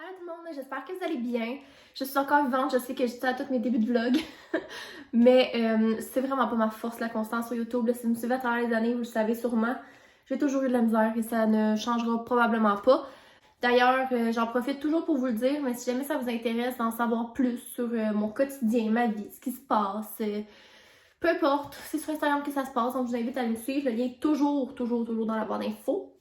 Allô tout le monde, j'espère que vous allez bien. Je suis encore vivante, je sais que je dis ça à tous mes débuts de vlog, mais c'est vraiment pas ma force la constance sur YouTube. Là, si vous me suivez à travers les années, vous le savez sûrement, j'ai toujours eu de la misère et ça ne changera probablement pas. D'ailleurs, j'en profite toujours pour vous le dire, mais si jamais ça vous intéresse d'en savoir plus sur mon quotidien, ma vie, ce qui se passe, peu importe, c'est sur Instagram que ça se passe, donc je vous invite à me suivre. Le lien est toujours dans la barre d'infos.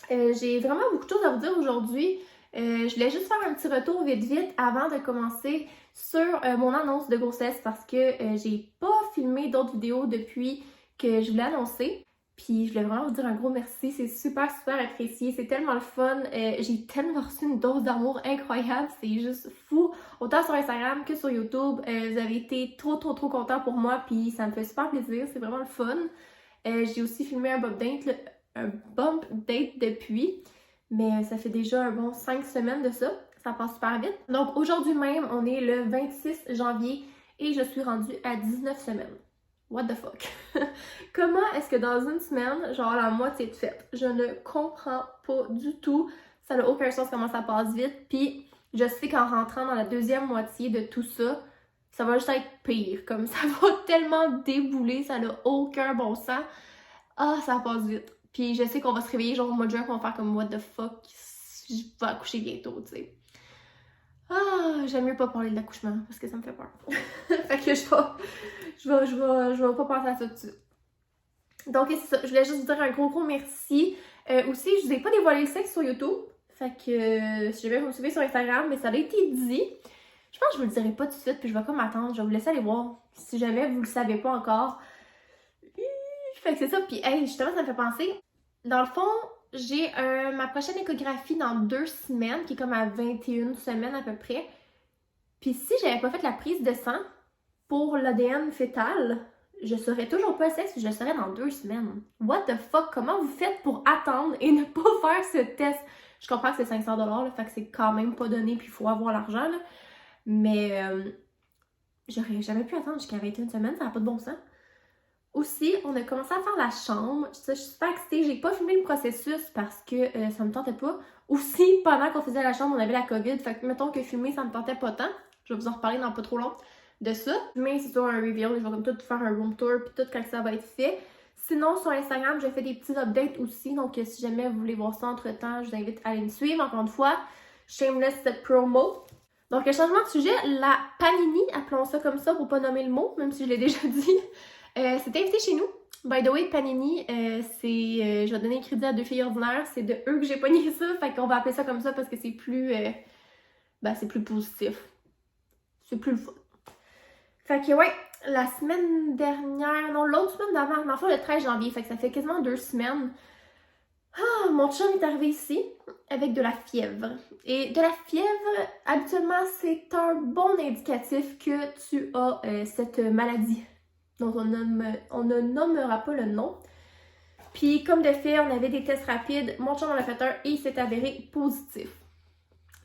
J'ai vraiment beaucoup de choses à vous dire aujourd'hui. Je voulais juste faire un petit retour vite avant de commencer sur mon annonce de grossesse parce que j'ai pas filmé d'autres vidéos depuis que je voulais annoncer. Puis je voulais vraiment vous dire un gros merci, c'est super apprécié, c'est tellement le fun. J'ai tellement reçu une dose d'amour incroyable, c'est juste fou. Autant sur Instagram que sur YouTube, vous avez été trop contents pour moi, puis ça me fait super plaisir, c'est vraiment le fun. J'ai aussi filmé un bump date depuis, mais ça fait déjà un bon 5 semaines de ça. Ça passe super vite. Donc aujourd'hui même, on est le 26 janvier et je suis rendue à 19 semaines. What the fuck? Comment est-ce que dans une semaine, genre la moitié de faite? Je ne comprends pas du tout. Ça n'a aucun sens comment ça passe vite. Puis je sais qu'en rentrant dans la deuxième moitié de tout ça, ça va juste être pire. Comme ça va tellement débouler, ça n'a aucun bon sens. Ah, ça passe vite. Puis je sais qu'on va se réveiller genre au mois de juin, qu'on va faire comme what the fuck, je vais accoucher bientôt, tu sais. Ah, j'aime mieux pas parler de l'accouchement parce que ça me fait peur. Fait que je vais pas penser à ça tout de suite. Donc c'est ça, je voulais juste vous dire un gros merci. Aussi, je vous ai pas dévoilé le sexe sur YouTube. Fait que si jamais vous me suivez sur Instagram, mais ça a été dit. Je pense que je vous le dirai pas tout de suite, puis je vais comme attendre, je vais vous laisser aller voir. Si jamais vous le savez pas encore. Fait que c'est ça, puis hey, justement, ça me fait penser. Dans le fond, j'ai ma prochaine échographie dans 2 semaines, qui est comme à 21 semaines à peu près. Puis si j'avais pas fait la prise de sang pour l'ADN fœtal, je saurais toujours pas le sexe, je le saurais dans 2 semaines. What the fuck? Comment vous faites pour attendre et ne pas faire ce test? Je comprends que c'est 500$, là, fait que c'est quand même pas donné, puis il faut avoir l'argent, là. Mais j'aurais jamais pu attendre jusqu'à 21 semaines, ça n'a pas de bon sens. Aussi, on a commencé à faire la chambre. Je suis super excitée. J'ai pas filmé le processus parce que ça me tentait pas. Aussi, pendant qu'on faisait la chambre, on avait la COVID. Fait que mettons que filmer, ça me tentait pas tant. Je vais vous en reparler dans pas trop long de ça. Mais c'est sur un reveal. Je vais comme tout faire un room tour puis tout quand ça va être fait. Sinon, sur Instagram, je fais des petits updates aussi. Donc, si jamais vous voulez voir ça entre-temps, je vous invite à aller me suivre. Encore une fois, shameless cette promo. Donc, un changement de sujet, la Panini, appelons ça comme ça pour pas nommer le mot, même si je l'ai déjà dit. C'est invité chez nous. By the way, Panini, je vais donner le crédit à 2 filles ordinaires. C'est de eux que j'ai pogné ça. Fait qu'on va appeler ça comme ça parce que c'est plus c'est plus positif. C'est plus le fun. Fait que ouais, la semaine dernière, non, l'autre semaine d'avant, ma foi, le 13 janvier, fait que ça fait quasiment 2 semaines. Ah, mon chum est arrivé ici avec de la fièvre. Et de la fièvre, habituellement, c'est un bon indicatif que tu as cette maladie dont on ne nommera pas le nom. Puis comme de fait, on avait des tests rapides. Mon chum en a fait un et il s'est avéré positif.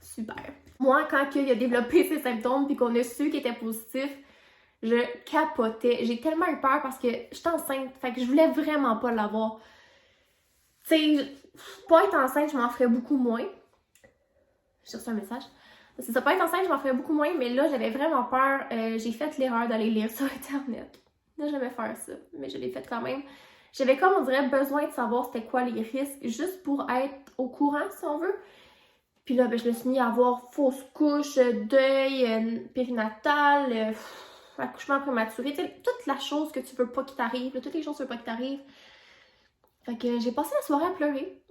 Super. Moi, quand il a développé ces symptômes puis qu'on a su qu'il était positif, je capotais. J'ai tellement eu peur parce que j'étais enceinte. Fait que je voulais vraiment pas l'avoir. Tu sais, pas être enceinte, je m'en ferais beaucoup moins. J'ai reçu un message. C'est ça, pas être enceinte, je m'en ferais beaucoup moins, mais là, j'avais vraiment peur. J'ai fait l'erreur d'aller lire sur Internet. Je jamais faire ça, mais je l'ai fait quand même. J'avais comme, on dirait, besoin de savoir c'était quoi les risques, juste pour être au courant, si on veut. Puis là, je me suis mis à avoir fausse couche, deuil, périnatal, accouchement prématuré, tu sais, toute la chose que tu veux pas qu'il t'arrive, toutes les choses que tu veux pas qu'il t'arrive. Fait que j'ai passé la soirée à pleurer,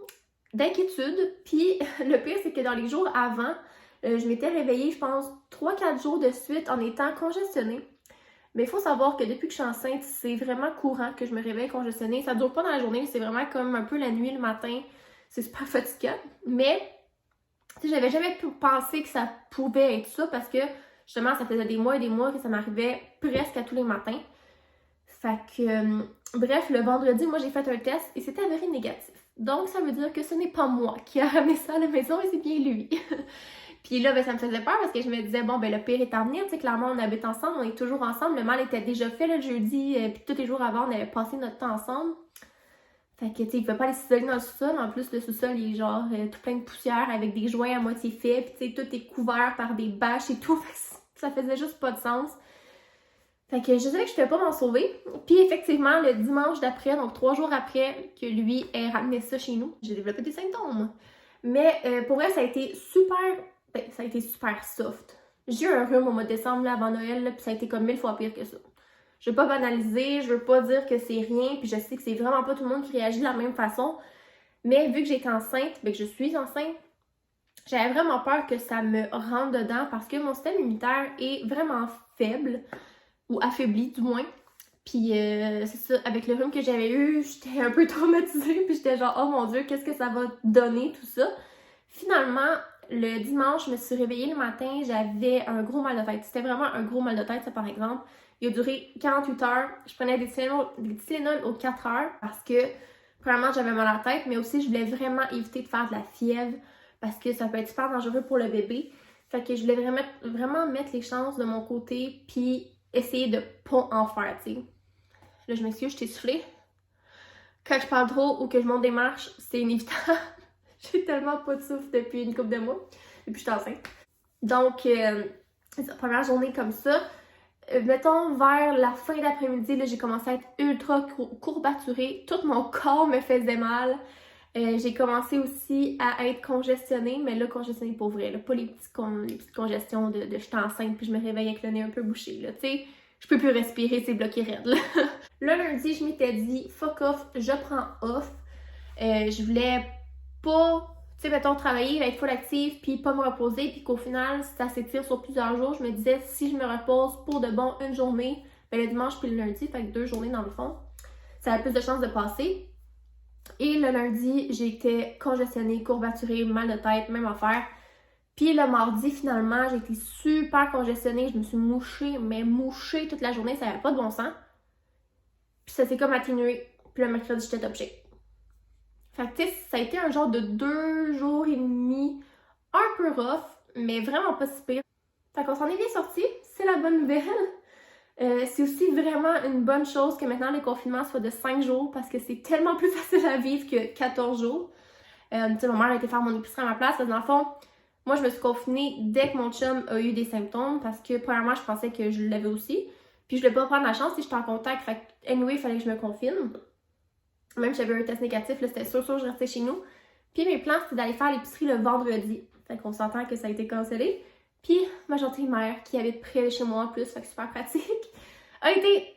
d'inquiétude. Puis le pire, c'est que dans les jours avant, je m'étais réveillée, je pense, 3-4 jours de suite en étant congestionnée. Mais il faut savoir que depuis que je suis enceinte, c'est vraiment courant que je me réveille congestionnée. Ça dure pas dans la journée, c'est vraiment comme un peu la nuit, le matin. C'est super fatigant. Mais, tu sais, j'avais jamais pu penser que ça pouvait être ça parce que, justement, ça faisait des mois et des mois que ça m'arrivait presque à tous les matins. Fait que, bref, le vendredi, moi, j'ai fait un test et c'était avéré négatif. Donc, ça veut dire que ce n'est pas moi qui a ramené ça à la maison et c'est bien lui. Puis là, ça me faisait peur parce que je me disais, bon, le pire est à venir, tu sais, clairement, on habite ensemble, on est toujours ensemble, le mal était déjà fait le jeudi, puis tous les jours avant, on avait passé notre temps ensemble. Fait que, tu sais, il pouvait pas aller s'isoler dans le sous-sol. En plus, le sous-sol, il est genre tout plein de poussière avec des joints à moitié faits. Puis, tu sais, tout est couvert par des bâches et tout. Ça faisait juste pas de sens. Fait que je savais que je pouvais pas m'en sauver. Puis, effectivement, le dimanche d'après, donc 3 jours après que lui ait ramené ça chez nous, j'ai développé des symptômes. Mais pour vrai, ça a été super soft. J'ai eu un rhume au mois de décembre, là, avant Noël, là, puis ça a été comme 1000 fois pire que ça. Je veux pas banaliser, je veux pas dire que c'est rien, puis je sais que c'est vraiment pas tout le monde qui réagit de la même façon. Mais vu que j'étais enceinte, que je suis enceinte, j'avais vraiment peur que ça me rentre dedans parce que mon système immunitaire est vraiment faible, ou affaibli du moins. Puis c'est ça, avec le rhume que j'avais eu, j'étais un peu traumatisée, puis j'étais genre « Oh mon Dieu, qu'est-ce que ça va donner tout ça? » Finalement, le dimanche, je me suis réveillée le matin, j'avais un gros mal de tête. C'était vraiment un gros mal de tête, ça par exemple. Il a duré 48 heures. Je prenais des Tylenol aux 4 heures parce que, premièrement, j'avais mal à la tête, mais aussi, je voulais vraiment éviter de faire de la fièvre parce que ça peut être super dangereux pour le bébé. Fait que je voulais vraiment mettre les chances de mon côté puis essayer de pas en faire, tu sais. Là, je m'excuse, je t'ai soufflé. Quand je parle trop ou que je monte des marches, c'est inévitable. J'ai tellement pas de souffle depuis une couple de mois, depuis que je suis enceinte. Donc, c'est la première journée comme ça. Mettons, vers la fin d'après-midi, là, j'ai commencé à être ultra courbaturée. Tout mon corps me faisait mal. J'ai commencé aussi à être congestionnée, mais là, congestionnée pour vrai, là, pas les petites congestions de j'étais enceinte puis je me réveille avec le nez un peu bouché, là, tu sais. Je peux plus respirer, c'est bloqué raide, là. Le lundi, je m'étais dit, fuck off, je prends off. Je voulais pas, tu sais, mettons, travailler, être full active, puis pas me reposer, puis qu'au final, si ça s'étire sur plusieurs jours, je me disais, si je me repose pour de bon une journée, ben le dimanche puis le lundi, fait que 2 journées dans le fond, ça a plus de chances de passer. Et le lundi, j'étais congestionnée, courbaturée, mal de tête, même affaire. Puis le mardi, finalement, j'ai été super congestionnée, je me suis mouchée toute la journée, ça n'avait pas de bon sens. Puis ça s'est comme atténué, puis le mercredi, j'étais top shape. Fait que, tu sais, ça a été un genre de 2 jours et demi, un peu rough, mais vraiment pas si pire. Fait qu'on s'en est bien sorti, c'est la bonne nouvelle. C'est aussi vraiment une bonne chose que maintenant les confinements soient de 5 jours parce que c'est tellement plus facile à vivre que 14 jours. Tu sais, ma mère a été faire mon épicerie à ma place. Dans le fond, moi, je me suis confinée dès que mon chum a eu des symptômes parce que, premièrement, je pensais que je l'avais aussi. Puis, je voulais pas prendre la chance si j'étais en contact. Fait que, anyway, il fallait que je me confine. Même si j'avais un test négatif, là, c'était sûr, je restais chez nous. Puis, mes plans, c'était d'aller faire l'épicerie le vendredi. Fait qu'on s'entend que ça a été cancellé. Puis, ma gentille mère, qui habite près de chez moi en plus, fait que super pratique, a été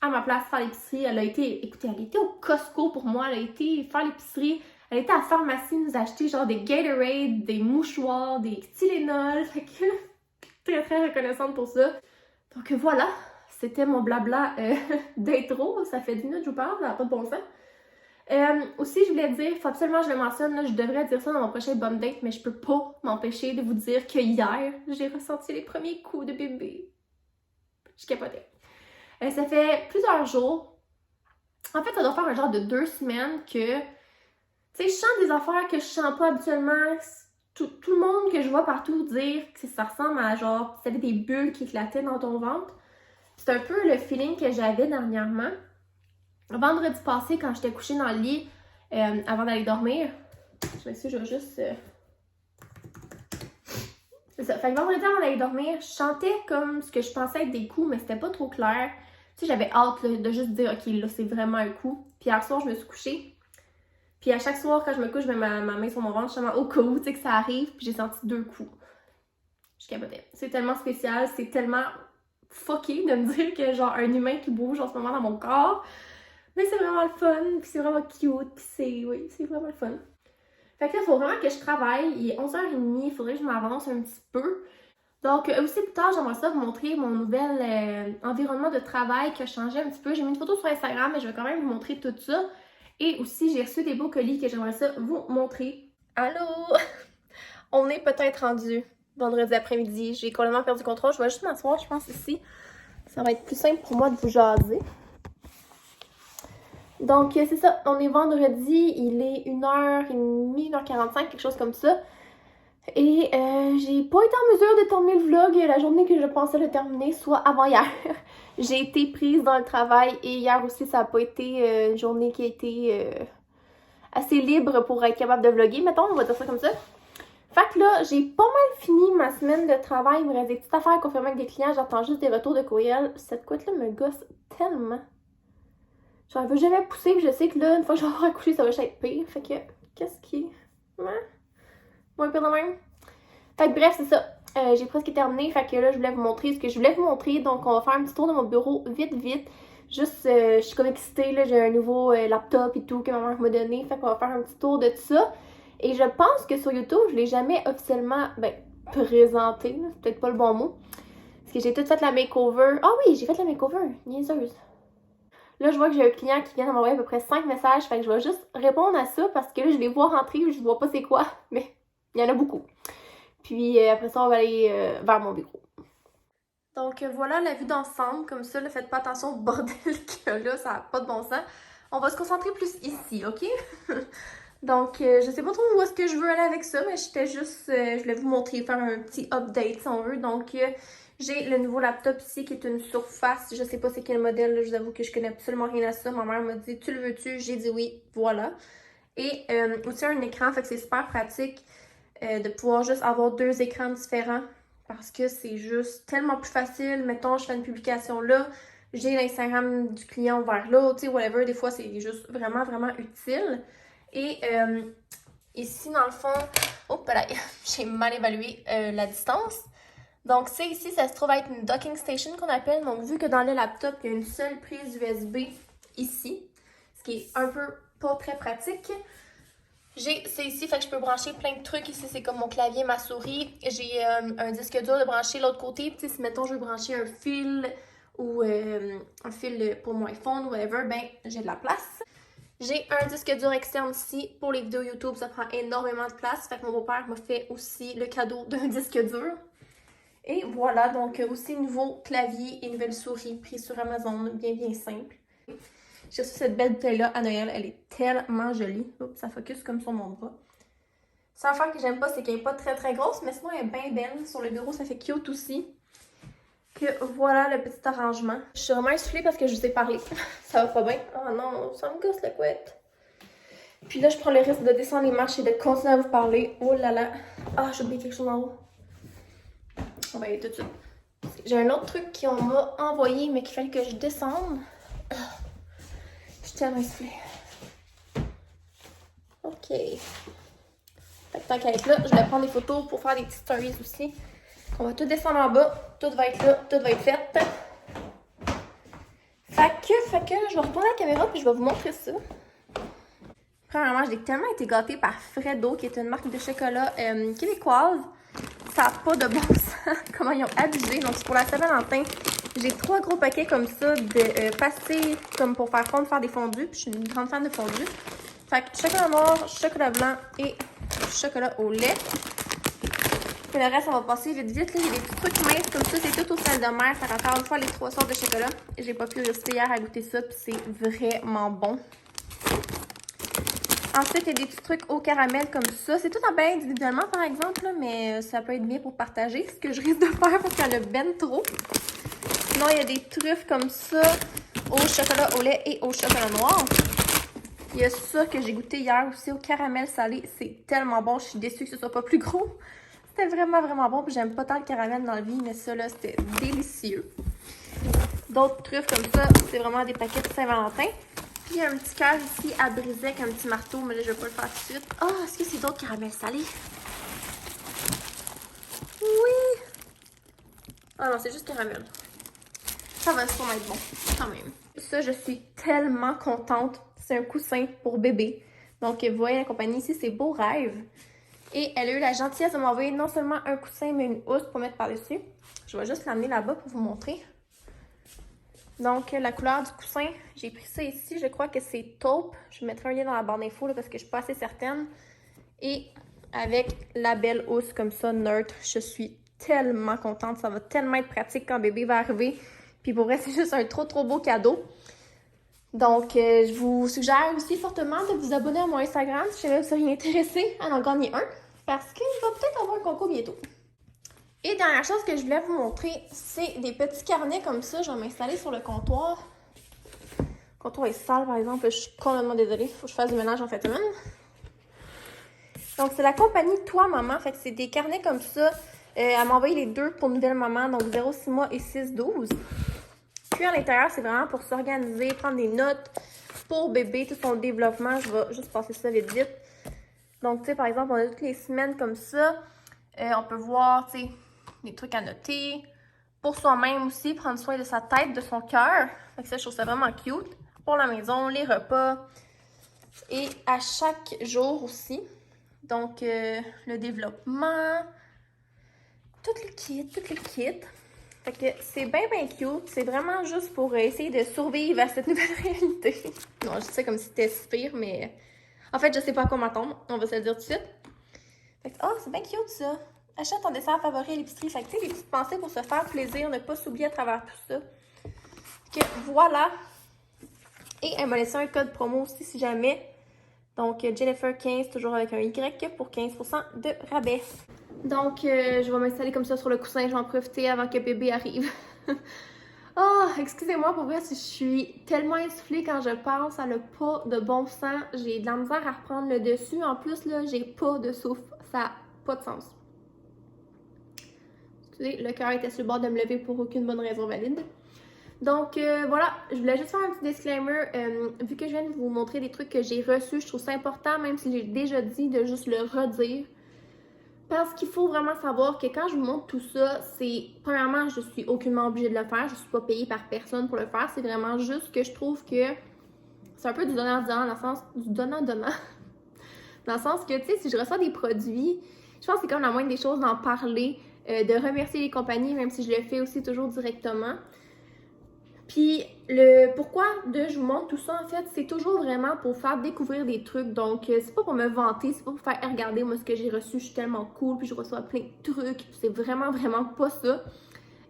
à ma place faire l'épicerie. Elle était au Costco pour moi, elle a été faire l'épicerie. Elle était à la pharmacie nous acheter genre des Gatorade, des mouchoirs, des Tylenol. Fait que très très reconnaissante pour ça. Donc voilà, c'était mon blabla d'intro. Ça fait 10 minutes que je vous parle, ça n'a pas de bon sens. Aussi, je voulais dire, faut absolument que je le mentionne, là, je devrais dire ça dans mon prochain bum date, mais je peux pas m'empêcher de vous dire que hier, j'ai ressenti les premiers coups de bébé. Je capotais. Ça fait plusieurs jours. En fait, ça doit faire un genre de 2 semaines que, tu sais, je sens des affaires que je sens pas habituellement. Tout le monde que je vois partout dire que ça ressemble à genre, tu savais, des bulles qui éclataient dans ton ventre. C'est un peu le feeling que j'avais dernièrement. Vendredi passé, quand j'étais couchée dans le lit, avant d'aller dormir, je m'excuse, je vais juste... C'est ça. Fait que vendredi avant d'aller dormir, je sentais comme ce que je pensais être des coups, mais c'était pas trop clair. Tu sais, j'avais hâte là, de juste dire, ok, là, c'est vraiment un coup. Puis hier soir, je me suis couchée. Puis à chaque soir, quand je me couche, je mets ma main sur mon ventre, justement, au cas où, tu sais, que ça arrive. Puis j'ai senti 2 coups. Je capotais. C'est tellement spécial, c'est tellement fucké de me dire que genre un humain qui bouge en ce moment dans mon corps. Mais c'est vraiment le fun, puis c'est vraiment cute, puis c'est vraiment le fun. Fait que là, il faut vraiment que je travaille. Il est 11h30, il faudrait que je m'avance un petit peu. Donc, aussi plus tard, j'aimerais ça vous montrer mon nouvel environnement de travail qui a changé un petit peu. J'ai mis une photo sur Instagram, mais je vais quand même vous montrer tout ça. Et aussi, j'ai reçu des beaux colis que j'aimerais ça vous montrer. Allô? On est peut-être rendu vendredi après-midi. J'ai complètement perdu le contrôle. Je vais juste m'asseoir, je pense, ici. Ça va être plus simple pour moi de vous jaser. Donc, c'est ça, on est vendredi, il est 1h30, 1h45, quelque chose comme ça. Et j'ai pas été en mesure de terminer le vlog la journée que je pensais le terminer, soit avant hier. J'ai été prise dans le travail et hier aussi, ça n'a pas été une journée qui a été assez libre pour être capable de vlogger, mettons, on va dire ça comme ça. Fait que là, j'ai pas mal fini ma semaine de travail. Il me reste des petites affaires à confirmer avec des clients. J'attends juste des retours de courriel. Cette couette-là me gosse tellement. J'en veux jamais pousser, puis je sais que là, une fois que je vais avoir accouché, ça va être pire. Fait que, qu'est-ce qui... Ouais. Moins pire de même. Fait que bref, c'est ça. J'ai presque terminé. Fait que là, je voulais vous montrer ce que je voulais vous montrer. Donc, on va faire un petit tour de mon bureau vite, vite. Juste, je suis comme excitée, là. J'ai un nouveau laptop et tout que ma mère m'a donné. Fait qu'on va faire un petit tour de tout ça. Et je pense que sur YouTube, je l'ai jamais officiellement, présenté. C'est peut-être pas le bon mot. Parce que j'ai tout fait la makeover. Ah oui, j'ai fait la makeover. Niaiseuse. Là, je vois que j'ai un client qui vient de m'envoyer à peu près 5 messages. Fait que je vais juste répondre à ça parce que là, je les vois rentrer. Je vois pas c'est quoi. Mais il y en a beaucoup. Puis après ça, on va aller vers mon bureau. Donc voilà la vue d'ensemble. Comme ça, ne faites pas attention au bordel qu'il y a là. Ça n'a pas de bon sens. On va se concentrer plus ici, OK? Donc, je sais pas trop où est-ce que je veux aller avec ça, mais j'étais juste, je voulais vous montrer, faire un petit update si on veut. Donc, j'ai le nouveau laptop ici qui est une Surface. Je sais pas c'est quel modèle, là, je vous avoue que je connais absolument rien à ça. Ma mère m'a dit, tu le veux-tu? J'ai dit oui, voilà. Et aussi un écran, fait que c'est super pratique de pouvoir juste avoir 2 écrans différents parce que c'est juste tellement plus facile. Mettons, je fais une publication là, j'ai l'Instagram du client ouvert là, tu sais, whatever. Des fois, c'est juste vraiment, vraiment utile. Et ici, dans le fond, hop là, j'ai mal évalué la distance. Donc, c'est ici, ça se trouve être une docking station qu'on appelle. Donc, vu que dans le laptop, il y a une seule prise USB ici, ce qui est un peu pas très pratique. C'est ici, fait que je peux brancher plein de trucs. Ici, c'est comme mon clavier, ma souris. J'ai un disque dur de brancher l'autre côté. Puis, si mettons, je veux brancher un fil ou un fil pour mon iPhone, whatever, ben, j'ai de la place. J'ai un disque dur externe ici. Pour les vidéos YouTube, ça prend énormément de place. Fait que mon beau-père m'a fait aussi le cadeau d'un disque dur. Et voilà, donc aussi nouveau clavier et nouvelle souris pris sur Amazon. Bien, bien simple. J'ai reçu cette belle bouteille-là à Noël. Elle est tellement jolie. Oups, ça focus comme sur mon bras. Seule affaire que j'aime pas, c'est qu'elle est pas très très grosse, mais sinon elle est bien belle. Sur le bureau, ça fait cute aussi. Que voilà le petit arrangement. Je suis vraiment essoufflée parce que je vous ai parlé. Ça va pas bien. Oh non, ça me gosse la couette. Puis là, je prends le risque de descendre les marches et de continuer à vous parler. Oh là là. Ah, j'ai oublié quelque chose en haut. On va y aller tout de suite. J'ai un autre truc qu'on m'a envoyé, mais qu'il fallait que je descende. Je suis tellement essoufflée. Ok. Fait que tant qu'à être là, je vais prendre des photos pour faire des petites stories aussi. On va tout descendre en bas. Tout va être là. Tout va être fait. Fait que je vais retourner la caméra puis je vais vous montrer ça. Premièrement, j'ai tellement été gâtée par Freddo, qui est une marque de chocolat québécoise. Ça n'a pas de bon sens comment ils ont abusé. Donc, c'est pour la Saint-Valentin. J'ai 3 gros paquets comme ça de pastilles comme pour faire des fondus. Puis, je suis une grande fan de fondus. Fait que chocolat noir, chocolat blanc et chocolat au lait. Et le reste, on va passer vite vite. Là, il y a des petits trucs minces comme ça. C'est tout au sel de mer. Ça encore une fois les 3 sortes de chocolat. J'ai pas pu résister hier à goûter ça. Puis c'est vraiment bon. Ensuite, il y a des petits trucs au caramel comme ça. C'est tout en bien individuellement, par exemple, là, mais ça peut être bien pour partager. Ce que je risque de faire parce qu'il y en a ben trop. Sinon, il y a des truffes comme ça au chocolat au lait et au chocolat noir. Il y a ça que j'ai goûté hier aussi au caramel salé. C'est tellement bon. Je suis déçue que ce soit pas plus gros. C'était vraiment, vraiment bon. Puis j'aime pas tant le caramel dans la vie, mais ça, là, c'était délicieux. D'autres truffes comme ça, c'est vraiment des paquets de Saint-Valentin. Puis il y a un petit cœur ici à briser avec un petit marteau, mais là, je vais pas le faire tout de suite. Ah, est-ce que c'est d'autres caramels salés? Oui! Ah non, c'est juste caramel. Ça va sûrement être bon, quand même. Ça, je suis tellement contente. C'est un coussin pour bébé. Donc, vous voyez la compagnie ici, c'est Beau Rêve. Et elle a eu la gentillesse de m'envoyer non seulement un coussin, mais une housse pour mettre par-dessus. Je vais juste l'amener là-bas pour vous montrer. Donc, la couleur du coussin, j'ai pris ça ici. Je crois que c'est taupe. Je mettrai un lien dans la barre d'infos parce que je suis pas assez certaine. Et avec la belle housse comme ça, neutre, je suis tellement contente. Ça va tellement être pratique quand bébé va arriver. Puis pour vrai, c'est juste un trop beau cadeau. Donc, je vous suggère aussi fortement de vous abonner à mon Instagram si jamais vous seriez intéressé à en gagner un. Parce qu'il va peut-être avoir un concours bientôt. Et dernière chose que je voulais vous montrer, c'est des petits carnets comme ça. Je vais m'installer sur le comptoir. contour est sale, par exemple. Je suis complètement désolée. Faut que je fasse du ménage en fin de semaine. Donc, c'est la compagnie Toi Maman. Fait que c'est des carnets comme ça. Elle m'a envoyé les deux pour nouvelle maman. Donc, 0-6 mois et 6-12. Puis, à l'intérieur, c'est vraiment pour s'organiser, prendre des notes pour bébé, tout son développement. Je vais juste passer ça vite, vite. Donc, tu sais, par exemple, on a toutes les semaines comme ça. On peut voir, tu sais, des trucs à noter. Pour soi-même aussi, prendre soin de sa tête, de son cœur. Fait que ça, je trouve ça vraiment cute. Pour la maison, les repas. Et à chaque jour aussi. Donc, le développement. Tout le kit, tout le kit. Fait que c'est bien, bien cute. C'est vraiment juste pour essayer de survivre à cette nouvelle réalité. Non, je dis ça comme si c'était si pire, mais... En fait, je sais pas à quoi m'attendre. On va se le dire tout de suite. Fait que, oh, c'est bien cute, ça. Achète ton dessert favori à l'épicerie. Fait que, tu sais, des petites pensées pour se faire plaisir, ne pas s'oublier à travers tout ça. Fait que, voilà. Et elle m'a laissé un code promo aussi, si jamais. Donc, Jennifer15, toujours avec un Y, pour 15% de rabais. Donc, je vais m'installer comme ça sur le coussin. Je vais en profiter avant que bébé arrive. Oh, excusez-moi pour vrai si je suis tellement essoufflée quand je parle, ça n'a pas de bon sens. J'ai de la misère à reprendre le dessus. En plus, là, j'ai pas de souffle. Ça n'a pas de sens. Excusez, le cœur était sur le bord de me lever pour aucune bonne raison valide. Donc, voilà, je voulais juste faire un petit disclaimer. Vu que je viens de vous montrer des trucs que j'ai reçus, je trouve ça important, même si j'ai déjà dit, de juste le redire. Parce qu'il faut vraiment savoir que quand je vous montre tout ça, c'est, premièrement, je suis aucunement obligée de le faire. Je suis pas payée par personne pour le faire. C'est vraiment juste que je trouve que c'est un peu du donnant-donnant, dans le sens du donnant-donnant. Dans le sens que, tu sais, si je reçois des produits, je pense que c'est comme la moindre des choses d'en parler, de remercier les compagnies, même si je le fais aussi toujours directement. Puis, le pourquoi de je vous montre tout ça, en fait, c'est toujours vraiment pour faire découvrir des trucs. Donc, c'est pas pour me vanter, c'est pas pour faire regarder moi ce que j'ai reçu, je suis tellement cool, puis je reçois plein de trucs. C'est vraiment, vraiment pas ça.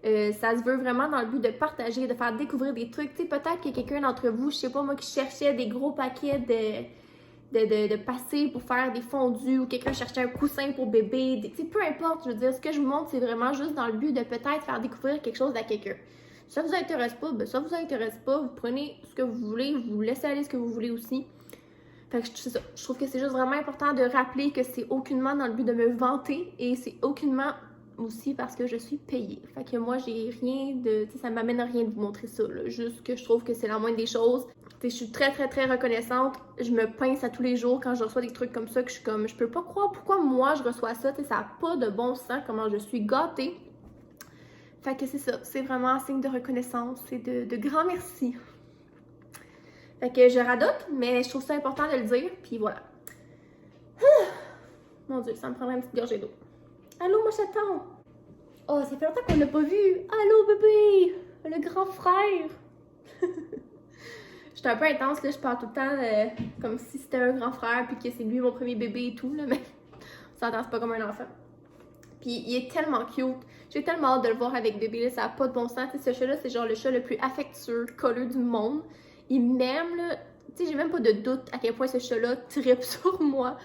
Ça se veut vraiment dans le but de partager, de faire découvrir des trucs. Tu sais, peut-être qu'il y a quelqu'un d'entre vous, je sais pas moi, qui cherchait des gros paquets de passer pour faire des fondus, ou quelqu'un cherchait un coussin pour bébé. Tu sais, peu importe, je veux dire, ce que je vous montre, c'est vraiment juste dans le but de peut-être faire découvrir quelque chose à quelqu'un. Si ça vous intéresse pas, ben ça vous intéresse pas, vous prenez ce que vous voulez, vous laissez aller ce que vous voulez aussi. Fait que c'est ça. Je trouve que c'est juste vraiment important de rappeler que c'est aucunement dans le but de me vanter et c'est aucunement aussi parce que je suis payée. Fait que moi, j'ai rien de... Tu sais, ça m'amène à rien de vous montrer ça, là. Juste que je trouve que c'est la moindre des choses. Tu sais, je suis très, très, très reconnaissante. Je me pince à tous les jours quand je reçois des trucs comme ça que je suis comme... Je peux pas croire pourquoi moi, je reçois ça. Tu sais, ça a pas de bon sens comment je suis gâtée. Fait que c'est ça, c'est vraiment un signe de reconnaissance et de grand merci. Fait que je radote, mais je trouve ça important de le dire, puis voilà. Mon Dieu, ça me prendrait une petite gorgée d'eau. Allô, mon chaton! Oh, ça fait longtemps qu'on l'a pas vu! Allô, bébé! Le grand frère! J'étais un peu intense, là, je parle tout le temps comme si c'était un grand frère, puis que c'est lui mon premier bébé et tout, là, mais ça s'entend, c'est pas comme un enfant. Puis il est tellement cute. J'ai tellement hâte de le voir avec bébé, là, ça n'a pas de bon sens. T'sais, ce chat-là, c'est genre le chat le plus affectueux, colleux du monde. Il m'aime, là. Tu sais, j'ai même pas de doute à quel point ce chat-là tripe sur moi.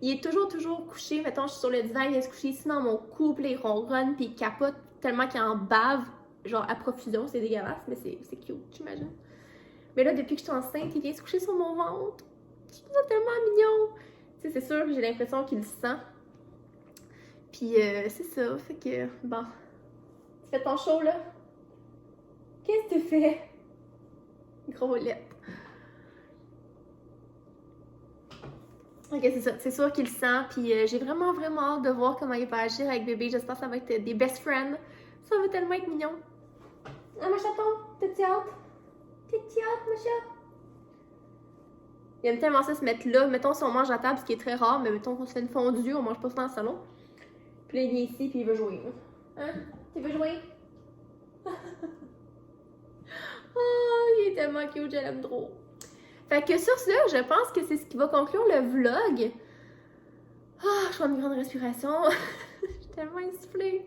Il est toujours couché. Mettons, je suis sur le divan, il vient se coucher ici dans mon cou, puis il ronronne, puis il capote tellement qu'il en bave, genre à profusion. C'est dégueulasse, mais c'est cute, j'imagine. Mais là, depuis que je suis enceinte, il vient se coucher sur mon ventre. Je trouve ça tellement mignon. Tu sais, c'est sûr, j'ai l'impression qu'il le sent. Puis c'est ça, fait que, bon. Tu fais ton show, là? Qu'est-ce que tu fais? Gros lettre. Ok, c'est ça. C'est sûr qu'il le sent, puis j'ai vraiment, vraiment hâte de voir comment il va agir avec bébé. J'espère que ça va être des best friends. Ça va tellement être mignon. Ah, mon chaton, t'as-tu hâte? T'as-tu hâte, mon chat? Il aime tellement ça se mettre là. Mettons, si on mange à table, ce qui est très rare, mais mettons qu'on se fait une fondue, on mange pas ça dans le salon. Puis là, il vient ici, puis il veut jouer. Hein? Tu veux jouer? Oh, il est tellement cute, je l'aime trop. Fait que sur ce, je pense que c'est ce qui va conclure le vlog. Ah, je prends une grande respiration. Je suis tellement essoufflée.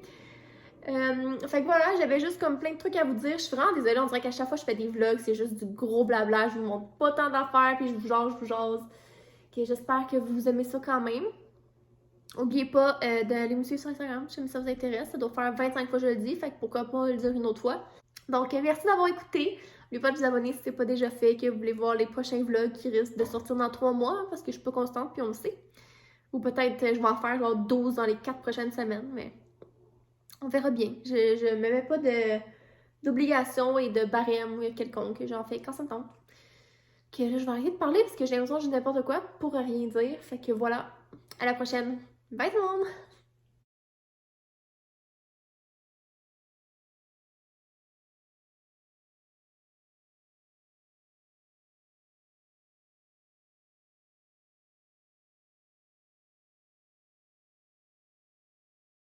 Fait que voilà, j'avais juste comme plein de trucs à vous dire. Je suis vraiment désolée, on dirait qu'à chaque fois que je fais des vlogs, c'est juste du gros blabla. Je vous montre pas tant d'affaires, puis je vous jase. Okay, j'espère que vous aimez ça quand même. N'oubliez pas d'aller me suivre sur Instagram si ça vous intéresse. Ça doit faire 25 fois que je le dis, fait que pourquoi pas le dire une autre fois. Donc, merci d'avoir écouté. N'oubliez pas de vous abonner si ce n'est pas déjà fait, que vous voulez voir les prochains vlogs qui risquent de sortir dans 3 mois, parce que je suis pas constante, puis on le sait. Ou peut-être je vais en faire genre 12 dans les 4 prochaines semaines, mais on verra bien. Je me mets pas d'obligation et de barème quelconque. J'en fais quand ça me tente. Que là, je vais arrêter de parler parce que j'ai l'impression que je dis n'importe quoi pour rien dire. Fait que voilà. À la prochaine. Bye tout le monde!